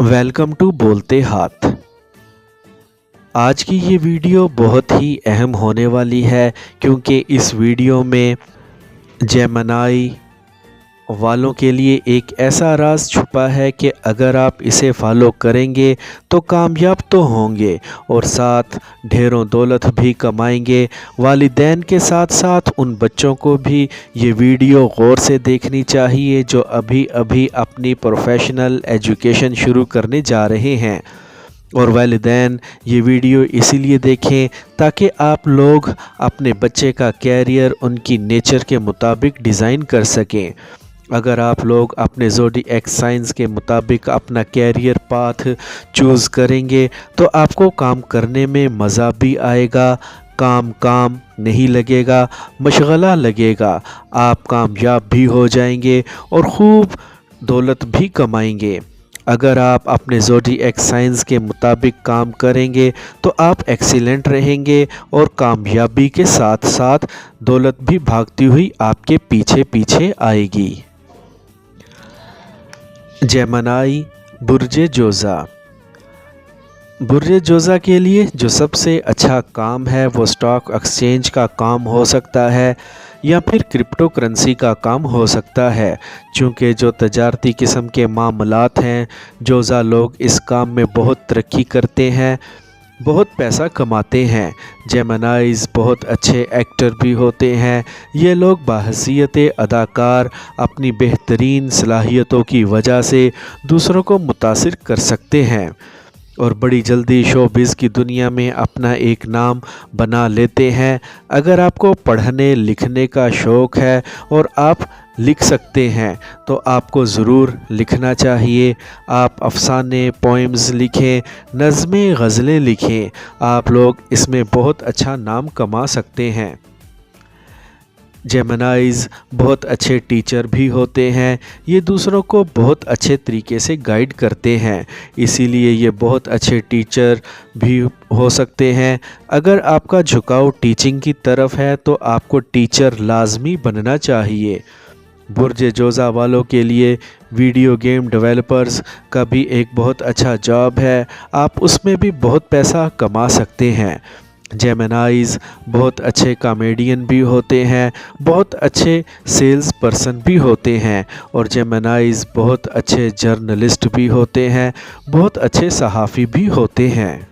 Welcome to बोलते हाथ। आज की ये वीडियो बहुत ही अहम होने वाली है क्योंकि इस वीडियो में जेमिनी वालों के लिए एक ऐसा राज छुपा है कि अगर आप इसे फॉलो करेंगे तो कामयाब तो होंगे और साथ ढेरों दौलत भी कमाएंगे। वालिदैन के साथ साथ उन बच्चों को भी ये वीडियो गौर से देखनी चाहिए जो अभी अभी अपनी प्रोफेशनल एजुकेशन शुरू करने जा रहे हैं। और वालिदैन ये वीडियो इसीलिए देखें ताकि आप लोग अपने बच्चे का कैरियर उनकी नेचर के मुताबिक डिज़ाइन कर सकें। अगर आप लोग अपने ज़ोडिएक साइंस के मुताबिक अपना कैरियर पाथ चूज़ करेंगे तो आपको काम करने में मज़ा भी आएगा, काम नहीं लगेगा, मशगला लगेगा। आप कामयाब भी हो जाएंगे और खूब दौलत भी कमाएंगे। अगर आप अपने ज़ोडिएक साइंस के मुताबिक काम करेंगे तो आप एक्सीलेंट रहेंगे और कामयाबी के साथ साथ दौलत भी भागती हुई आपके पीछे पीछे आएगी। जेमिनी बुर्ज जोज़ा। बुर्ज जोज़ा के लिए जो सबसे अच्छा काम है वो स्टॉक एक्सचेंज का काम हो सकता है या फिर क्रिप्टो करेंसी का काम हो सकता है। चूँकि जो तजारती किस्म के मामलात हैं, जोज़ा लोग इस काम में बहुत तरक्की करते हैं, बहुत पैसा कमाते हैं। जेमिनीज़ बहुत अच्छे एक्टर भी होते हैं। ये लोग बाहसियत अदाकार अपनी बेहतरीन सलाहियतों की वजह से दूसरों को मुतासिर कर सकते हैं और बड़ी जल्दी शोबिज़ की दुनिया में अपना एक नाम बना लेते हैं। अगर आपको पढ़ने लिखने का शौक़ है और आप लिख सकते हैं तो आपको ज़रूर लिखना चाहिए। आप अफ़साने, पोएम्स लिखें, नज़में, गज़लें लिखें। आप लोग इसमें बहुत अच्छा नाम कमा सकते हैं। जेमिनीज़ बहुत अच्छे टीचर भी होते हैं। ये दूसरों को बहुत अच्छे तरीके से गाइड करते हैं, इसीलिए ये बहुत अच्छे टीचर भी हो सकते हैं। अगर आपका झुकाव टीचिंग की तरफ है तो आपको टीचर लाजमी बनना चाहिए। बुर्ज जोज़ा वालों के लिए वीडियो गेम डेवलपर्स का भी एक बहुत अच्छा जॉब है, आप उसमें भी बहुत पैसा कमा सकते हैं। जेमिनीज़ बहुत अच्छे कॉमेडियन भी होते हैं, बहुत अच्छे सेल्स पर्सन भी होते हैं और जेमिनीज़ बहुत अच्छे जर्नलिस्ट भी होते हैं, बहुत अच्छे सहाफ़ी भी होते हैं।